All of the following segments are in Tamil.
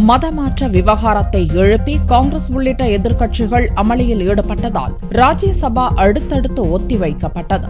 மதமாற்ற விவகாரத்தை எழுப்பி காங்கிரஸ் உள்ளிட்ட எதிர்க்கட்சிகள் அமளியில் ஈடுபட்டதால் ராஜ்யசபா அடுத்தடுத்து ஒத்திவைக்கப்பட்டது.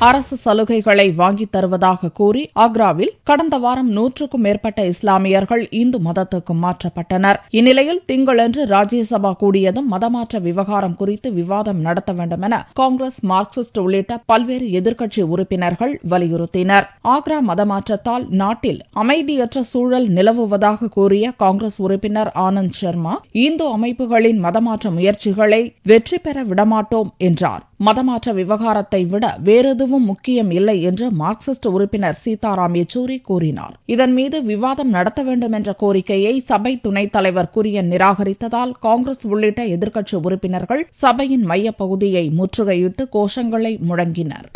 அரசு சலுகைகளை வாங்கித் தருவதாக கூறி ஆக்ராவில் கடந்த வாரம் 100க்கும் மேற்பட்ட இஸ்லாமியர்கள் இந்து மதத்துக்கு மாற்றப்பட்டனர். இந்நிலையில் திங்களன்று ராஜ்யசபா கூடியதும் மதமாற்ற விவகாரம் குறித்து விவாதம் நடத்த வேண்டும் என காங்கிரஸ், மார்க்சிஸ்ட் உள்ளிட்ட பல்வேறு எதிர்க்கட்சி உறுப்பினர்கள் வலியுறுத்தினர். ஆக்ரா மதமாற்றத்தால் நாட்டில் அமைதியற்ற சூழல் நிலவுவதாக கூறிய காங்கிரஸ் உறுப்பினர் ஆனந்த் சர்மா, இந்து அமைப்புகளின் மதமாற்ற முயற்சிகளை வெற்றி பெற விடமாட்டோம் என்றார். மதமாற்ற விவகாரத்தை விட வேறெதுவும் முக்கியம் இல்லை என்று மார்க்சிஸ்ட் உறுப்பினர் சீதாராம் யெச்சூரி கூறினார். இதன் மீது விவாதம் நடத்த வேண்டும் என்ற கோரிக்கையை சபை துணைத் தலைவர் குரியன் நிராகரித்ததால் காங்கிரஸ் உள்ளிட்ட எதிர்க்கட்சி உறுப்பினர்கள் சபையின் மையப்பகுதியை முற்றுகையிட்டு கோஷங்களை முழங்கினர்.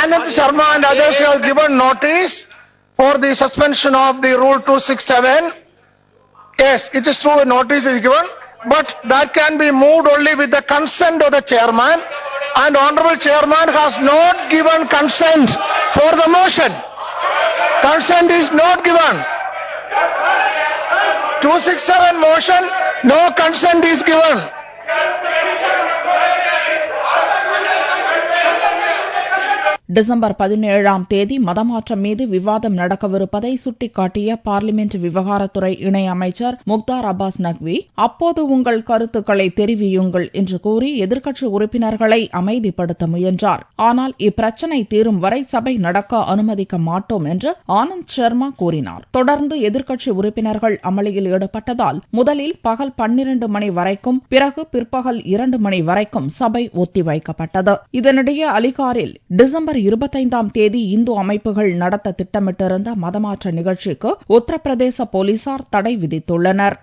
Anand Sharma and others have given notice for the suspension of the Rule 267. Yes, it is true, a notice is given, but that can be moved only with the consent of the chairman, and honorable chairman has not given consent for the motion. Consent is not given. 267 motion, no consent is given. December 17ஆம் தேதி மதமாற்றம் மீது விவாதம் நடக்கவிருப்பதை சுட்டிக்காட்டிய பார்லிமென்ட் விவகாரத்துறை இணையமைச்சர் முக்தார் அப்பாஸ் நக்வி, அப்போது உங்கள் கருத்துக்களை தெரிவியுங்கள் என்று கூறி எதிர்க்கட்சி உறுப்பினர்களை அமைதிப்படுத்த முயன்றார். ஆனால் இப்பிரச்சினை தீரும் வரை சபை நடக்க அனுமதிக்க மாட்டோம் என்று ஆனந்த் சர்மா கூறினார். தொடர்ந்து எதிர்க்கட்சி உறுப்பினர்கள் அமளியில் ஈடுபட்டதால் முதலில் பகல் 12 மணி வரைக்கும், பிறகு பிற்பகல் 2 மணி வரைக்கும் சபை ஒத்திவைக்கப்பட்டது. இதனிடையே அலிகாரில் டிசம்பர் 25ஆம் தேதி இந்து அமைப்புகள் நடத்த திட்டமிட்டிருந்த மதமாற்ற நிகழ்ச்சிக்கு உத்தரப்பிரதேச போலீசார் தடை விதித்துள்ளனர்.